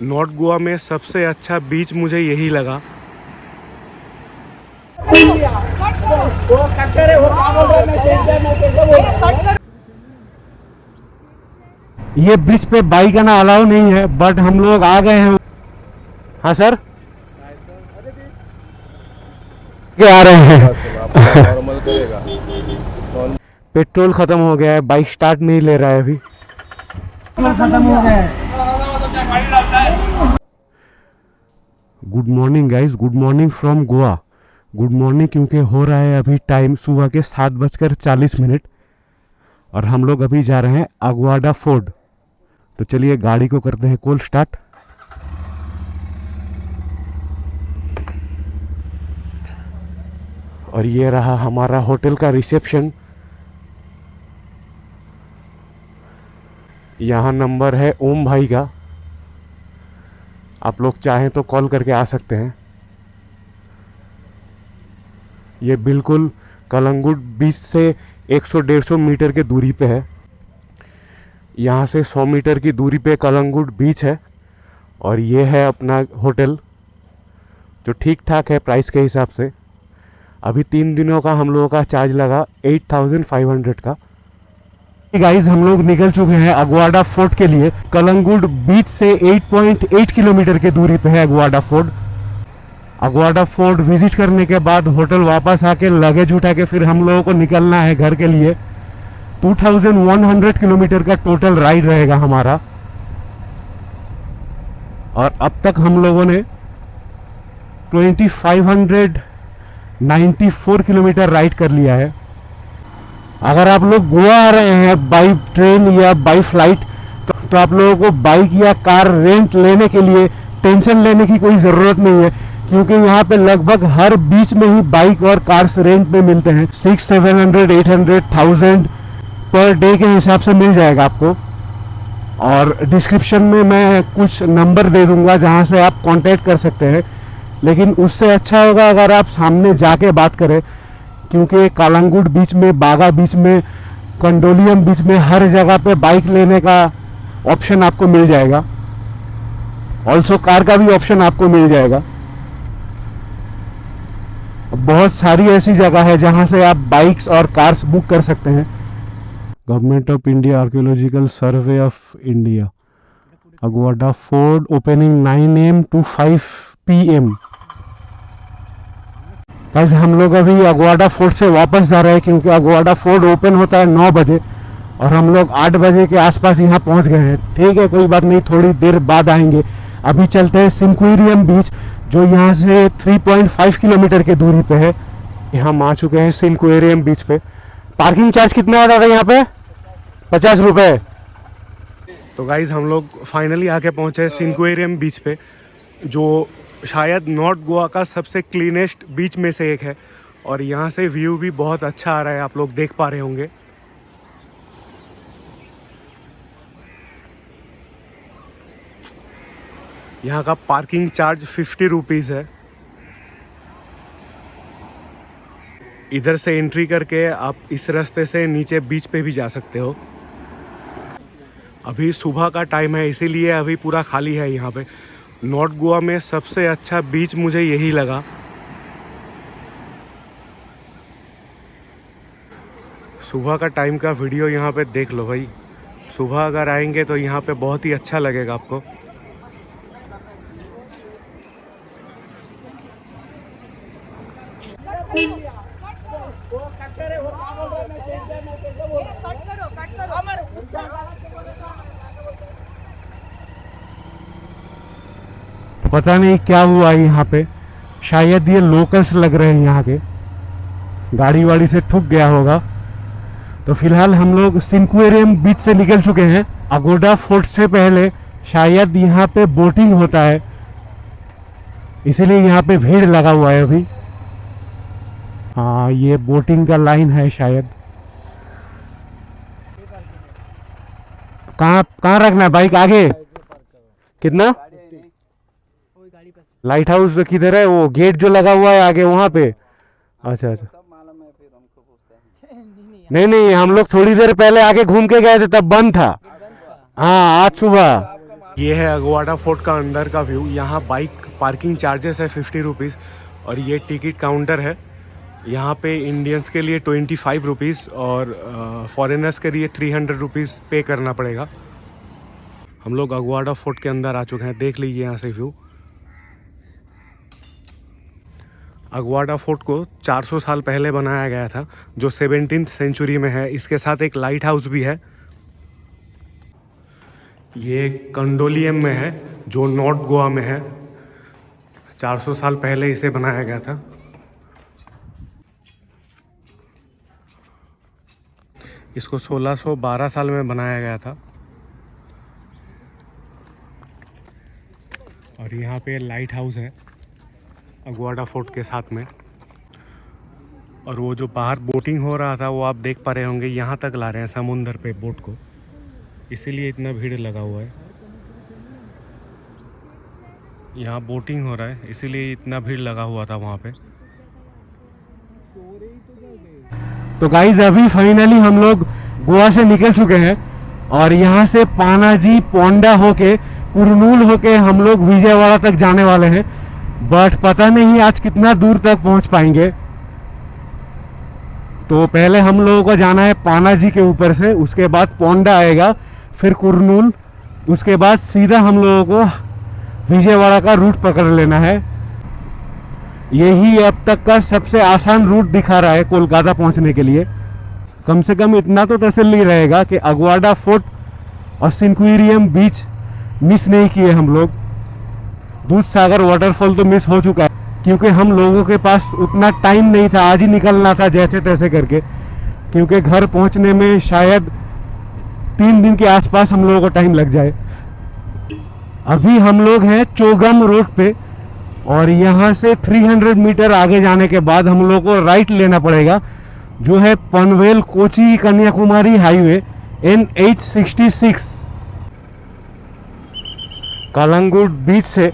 North Goa में सबसे अच्छा बीच मुझे यही लगा। ये ब्रिज पे बाइक आना अलाउ नहीं है, बट हम लोग आ गए हैं। हाँ सर, आ रहे हैं। नॉर्मल करेगा। पेट्रोल खत्म हो गया है, बाइक स्टार्ट नहीं ले रहा है अभी। खत्म हो गया है। Good morning guys, good morning from Goa. Good morning क्योंकि हो रहा है अभी टाइम सुबह के 7:40 और हम लोग अभी जा रहे हैं अगुआडा फोर्ट। तो चलिए गाड़ी को करते हैं कोल्ड स्टार्ट। और ये रहा हमारा होटल का रिसेप्शन। यहाँ नंबर है ओम भाई का, आप लोग चाहें तो कॉल करके आ सकते हैं। ये बिल्कुल कलंगुट बीच से 100-150 मीटर के दूरी पे है। यहाँ से 100 मीटर की दूरी पे कलंगुट बीच है। और ये है अपना होटल, जो ठीक ठाक है प्राइस के हिसाब से। अभी 3 दिनों का हम लोगों का चार्ज लगा 8500 का। गाइज हम लोग निकल चुके हैं अगुआडा फोर्ट के लिए। कलंगुट बीच से 8.8 किलोमीटर की दूरी पे है Aguada fort. Aguada fort visit करने के बाद होटल वापस आके लगेज उठा के फिर हम लोगों को निकलना है घर के लिए। 2100 किलोमीटर का टोटल राइड रहेगा हमारा। और अब तक हम लोगों ने 2594 किलोमीटर राइड कर लिया है। अगर आप लोग गोवा आ रहे हैं बाई ट्रेन या बाई फ्लाइट तो आप लोगों को बाइक या कार रेंट लेने के लिए टेंशन लेने की कोई ज़रूरत नहीं है, क्योंकि यहाँ पे लगभग हर बीच में ही बाइक और कार्स रेंट पे मिलते हैं। 600, 700, 800, 1000 पर डे के हिसाब से मिल जाएगा आपको। और डिस्क्रिप्शन में मैं कुछ नंबर दे दूंगा जहाँ से आप कांटेक्ट कर सकते हैं। लेकिन उससे अच्छा होगा अगर आप सामने जाके बात करें, क्योंकि कालंगुट बीच में, बागा बीच में, कंडोलियम बीच में हर जगह पे बाइक लेने का ऑप्शन आपको मिल जाएगा। ऑल्सो कार का भी ऑप्शन आपको मिल जाएगा। बहुत सारी ऐसी जगह है जहां से आप बाइक्स और कार्स बुक कर सकते हैं। Government of India archaeological survey of India, Aguada fort, opening 9 AM to 5 PM। Guys हम लोग अभी अगुआडा फोर्ट से वापस जा रहे हैं, क्योंकि अगुआडा फोर्ट ओपन होता है 9 बजे और हम लोग 8 बजे के आसपास यहाँ पहुँच गए हैं। ठीक है, कोई बात नहीं, थोड़ी देर बाद आएंगे। अभी चलते हैं सिंक्वेरियम बीच, जो यहाँ से 3.5 किलोमीटर की दूरी पे है। हम आ चुके हैं सिंक्वेरियम बीच पे। पार्किंग चार्ज कितना आता था यहाँ पे? 50 रुपये। तो गाइज हम लोग फाइनली आके पहुँचे सिंक्वेरियम बीच पे, जो शायद नॉर्थ गोवा का सबसे क्लीनेस्ट बीच में से एक है। और यहाँ से व्यू भी बहुत अच्छा आ रहा है, आप लोग देख पा रहे होंगे। यहाँ का पार्किंग चार्ज 50 रुपीज़ है। इधर से एंट्री करके आप इस रास्ते से नीचे बीच पे भी जा सकते हो। अभी सुबह का टाइम है, इसीलिए अभी पूरा खाली है यहाँ पे। नॉर्थ गोवा में सबसे अच्छा बीच मुझे यही लगा। सुबह का टाइम का वीडियो यहाँ पे देख लो भाई। सुबह अगर आएंगे तो यहाँ पे बहुत ही अच्छा लगेगा आपको। पता नहीं क्या हुआ यहाँ पे, शायद ये लोकल्स लग रहे हैं यहाँ के, गाड़ी वाड़ी से ठुक गया होगा। तो फिलहाल हम लोग सिंक्वेरियम बीच से निकल चुके हैं। अगोडा फोर्ट से पहले शायद यहाँ पे बोटिंग होता है, इसीलिए यहाँ पे भीड़ लगा हुआ है अभी। हाँ, ये बोटिंग का लाइन है शायद। कहाँ रखना है बाइक? आगे कितना? लाइट हाउस किधर है? वो गेट जो लगा हुआ है आगे वहाँ पे। अच्छा अच्छा, नहीं नहीं, हम लोग थोड़ी देर पहले आगे घूम के गए थे, तब बंद था। हाँ, आज सुबह ये है अगवाडा फोर्ट का अंदर का व्यू। यहाँ बाइक पार्किंग चार्जेस है 50 रुपीज़ और ये टिकट काउंटर है। यहाँ पे इंडियंस के लिए 25 रुपीज़ और फॉरेनर्स के लिए 300 रुपीज़ पे करना पड़ेगा। हम लोग अगवाडा फोर्ट के अंदर आ चुके हैं, देख लीजिए यहाँ से व्यू। अगवाडा फोर्ट को 400 साल पहले बनाया गया था, जो 17वीं सेंचुरी में है। इसके साथ एक लाइट हाउस भी है। ये कंडोलियम में है, जो नॉर्थ गोवा में है। 400 साल पहले इसे बनाया गया था। इसको 1612 साल में बनाया गया था। और यहाँ पे लाइट हाउस है अगवाडा फोर्ट के साथ में। और वो जो बाहर बोटिंग हो रहा था वो आप देख पा रहे होंगे, यहाँ तक ला रहे हैं समुंदर पे बोट को, इसीलिए इतना भीड़ लगा हुआ है। यहाँ बोटिंग हो रहा है इसीलिए इतना भीड़ लगा हुआ था वहाँ पे। तो गाइज अभी फाइनली हम लोग गोवा से निकल चुके हैं और यहाँ से पानाजी पोंडा होके कुरनूल होके हम लोग विजयवाड़ा तक जाने वाले हैं। बट पता नहीं आज कितना दूर तक पहुँच पाएंगे। तो पहले हम लोगों को जाना है पानाजी के ऊपर से, उसके बाद पोंडा आएगा, फिर कुरनूल, उसके बाद सीधा हम लोगों को विजयवाड़ा का रूट पकड़ लेना है। यही अब तक का सबसे आसान रूट दिखा रहा है कोलकाता पहुंचने के लिए। कम से कम इतना तो तसल्ली रहेगा कि अगवाडा फोर्ट और सिंक्वेरियम बीच मिस नहीं किए हम लोग। दूध सागर वाटरफॉल तो मिस हो चुका है क्योंकि हम लोगों के पास उतना टाइम नहीं था, आज ही निकलना था जैसे तैसे करके, क्योंकि घर पहुंचने में शायद 3 दिन के आसपास हम लोगों को टाइम लग जाए। अभी हम लोग हैं चोगम रोड पे और यहाँ से 300 मीटर आगे जाने के बाद हम लोग को राइट लेना पड़ेगा, जो है पनवेल कोची कन्याकुमारी हाईवे NH66। कलंगुट बीच से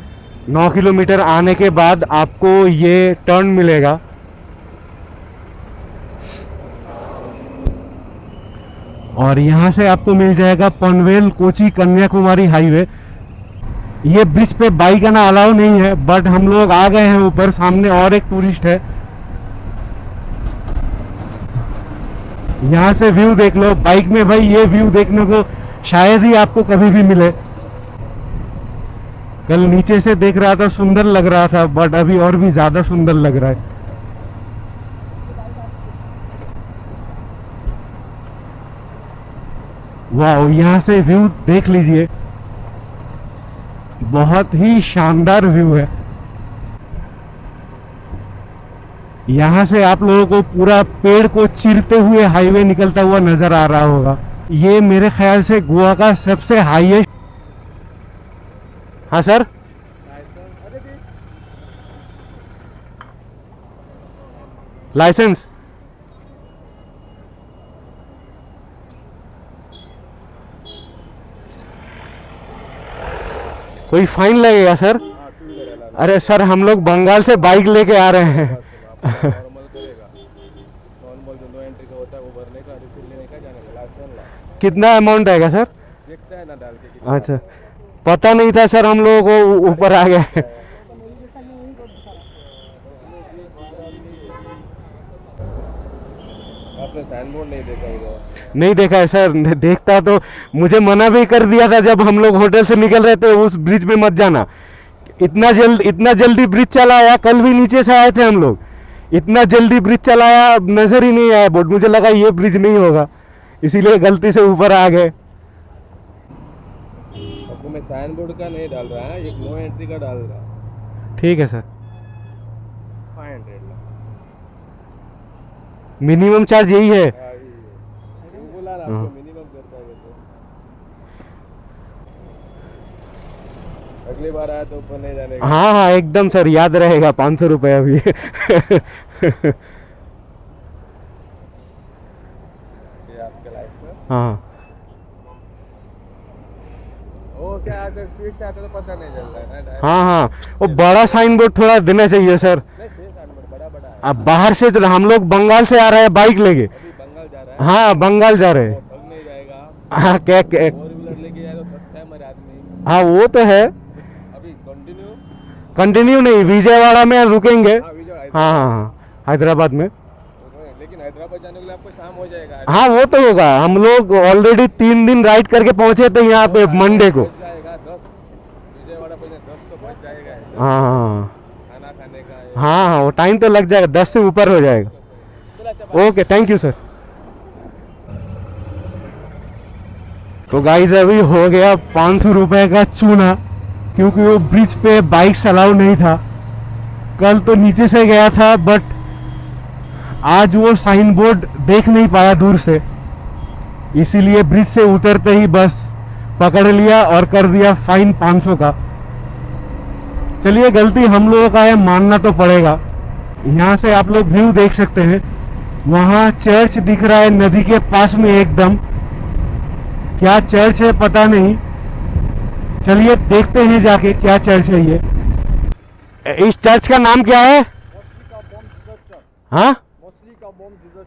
9 किलोमीटर आने के बाद आपको ये टर्न मिलेगा। और यहाँ से आपको मिल जाएगा पनवेल कोची कन्याकुमारी हाईवे। ये ब्रिज पे बाइक आना अलाउ नहीं है, बट हम लोग आ गए हैं ऊपर। सामने और एक टूरिस्ट है, यहाँ से व्यू देख लो। बाइक में भाई ये व्यू देखने को शायद ही आपको कभी भी मिले। कल नीचे से देख रहा था, सुंदर लग रहा था, बट अभी और भी ज्यादा सुंदर लग रहा है। वाह, यहाँ से व्यू देख लीजिए, बहुत ही शानदार व्यू है। यहाँ से आप लोगों को पूरा पेड़ को चीरते हुए हाईवे निकलता हुआ नजर आ रहा होगा। ये मेरे ख्याल से गोवा का सबसे हाईएस्ट। हाँ सर, लाइसेंस कोई फाइन लगेगा सर? अरे सर, हम लोग बंगाल से बाइक लेके आ रहे हैं। नॉर्मल करेगा। नॉर्मल जो नो एंट्री का होता है वो भरने का, रिसीव लेने का, जाने का, लाइसेंस ला। कितना अमाउंट आएगा सर? देखता है ना डाल के कितना। अच्छा, पता नहीं था सर, हम लोगों को ऊपर आ गए। आपने साइन बोर्ड नहीं देखा इधर? नहीं देखा है सर, देखता तो मुझे मना भी कर दिया था जब हम लोग होटल से निकल रहे थे, उस ब्रिज पे मत जाना। इतना जल्दी ब्रिज चलाया, कल भी नीचे से आए थे हम लोग, इतना जल्दी ब्रिज चलाया, नजर ही नहीं आया बोर्ड। मुझे लगा ये ब्रिज नहीं होगा, इसीलिए गलती से ऊपर आ गए। आपको मैं साइन बोर्ड का नहीं डाल रहा है, एक नो एंट्री का डाल रहा। ठीक है सर। 500 ला। मिनिमम चार्ज यही है? वो बोला ना आपको मिनिमम करता है तो। अगली बार आया तो ऊपर नहीं जाने का। हाँ हाँ एकदम सर, याद रहेगा। 500 रुपये अभी। ये आपका लाइसेंस। हाँ वो क्या आता, स्पीड से आता तो पता नहीं चलता है ना। हाँ हाँ, वो बड़ा साइन बोर्ड थोड़ा देना चाहिए सर। नहीं, साइन बोर्ड बड़ा बड़ा है। अब बाहर से तो हम लोग बंगाल से आ रहे हैं बाइक लेके। अभी बंगाल जा रहा है। हाँ बंगाल जा रहे हैं। ठग नहीं जाएगा। हाँ क्या फोर व्हीलर लेके जाएगा तो थकता है मेरे आदमी। हाँ वो तो है, अभी कंटिन्यू। कंटिन्यू नहीं, विजयवाड़ा में रुकेंगे। हाँ विजय हाँ हाँ हाँ, हैदराबाद में। लेकिन हैदराबाद जाने के लिए आपको शाम हो जाएगा। हाँ वो तो होगा, हम लोग ऑलरेडी 3 दिन राइड करके पहुंचे थे यहाँ पे मंडे को। बच जाएगा 10, विजयवाड़ा पे 10 तो बच जाएगा। हाँ हाँ खाना खाने का हाँ हाँ, वो टाइम तो लग जाएगा, 10 से ऊपर हो जाएगा। चलो अच्छा ओके, थैंक यू सर। तो गाइस अभी हो गया 500 रुपए का चूना, क्योंकि वो ब्रिज पे बाइक अलाउ नहीं था। कल तो नीचे से गया था, बट आज वो साइन बोर्ड देख नहीं पाया दूर से, इसीलिए ब्रिज से उतरते ही बस पकड़ लिया और कर दिया फाइन 500 का। चलिए, गलती हम लोगों का है, मानना तो पड़ेगा। यहाँ से आप लोग व्यू देख सकते हैं, वहाँ चर्च दिख रहा है नदी के पास में एकदम। क्या चर्च है पता नहीं, चलिए देखते हैं जाके क्या चर्च है ये। इस चर्च का नाम क्या है? हाँ,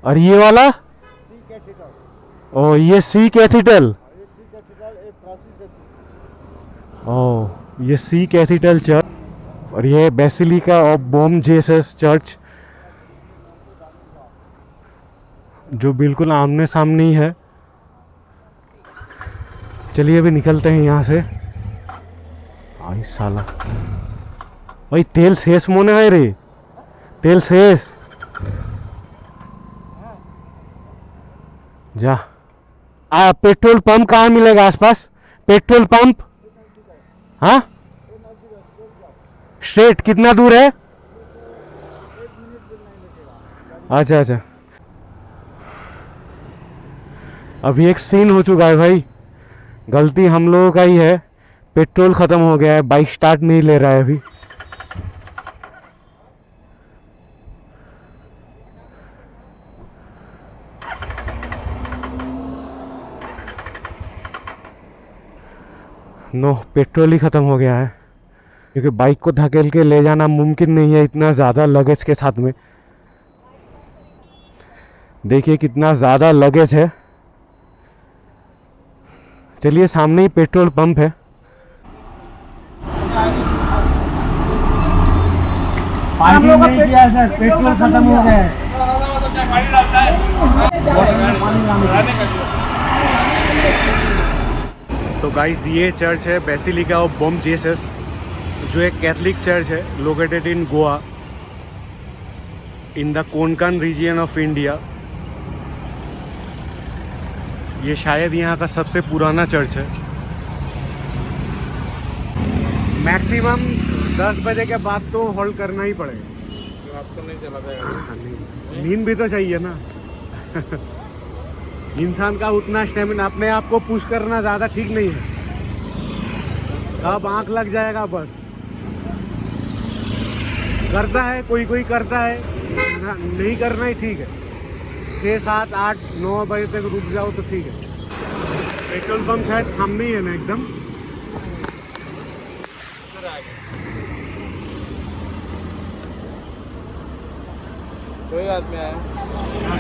और ये वाला? ओ, ये सी कैथीड्रल। ओ, ये सी कैथीड्रल चर्च, और ये basilica of Baum Jesus church, जो बिल्कुल आमने सामने ही है। चलिए अभी निकलते हैं यहाँ से। आई साला, भाई तेल शेष मोने है रे, तेल शेष जा। पेट्रोल पंप कहाँ मिलेगा आसपास? Petrol pump? हाँ, स्ट्रेट कितना दूर है? अच्छा अच्छा, अभी एक सीन हो चुका है भाई, गलती हम लोगों का ही है। पेट्रोल खत्म हो गया है, बाइक स्टार्ट नहीं ले रहा है अभी। नो, पेट्रोल ही खत्म हो गया है, क्योंकि बाइक को धकेल के ले जाना मुमकिन नहीं है इतना ज़्यादा लगेज के साथ में। देखिए कितना ज़्यादा लगेज है। चलिए, सामने ही पेट्रोल पंप है। पार्किंग नहीं किया सर, पेट्रोल खत्म हो गया है। तो गाइस, ये चर्च है बेसिलिका ऑफ बॉम जेसस, जो एक कैथलिक चर्च है located in Goa, in the Konkan region of India. ये शायद यहाँ का सबसे पुराना चर्च है। मैक्सिमम 10 बजे के बाद तो होल्ड करना ही पड़ेगा। आपको नहीं चला जाएगा, नींद भी तो चाहिए ना। इंसान का उतना स्टेमिना, अपने आप को पुश करना ज़्यादा ठीक नहीं है, कब आंख लग जाएगा बस। करता है कोई कोई करता है, नहीं करना ही ठीक है। 6, 7, 8, 9 बजे तक रुक जाओ तो ठीक है। पेट्रोल पंप शायद सामने ही है ना एकदम। कोई बात नहीं आया। हाँ,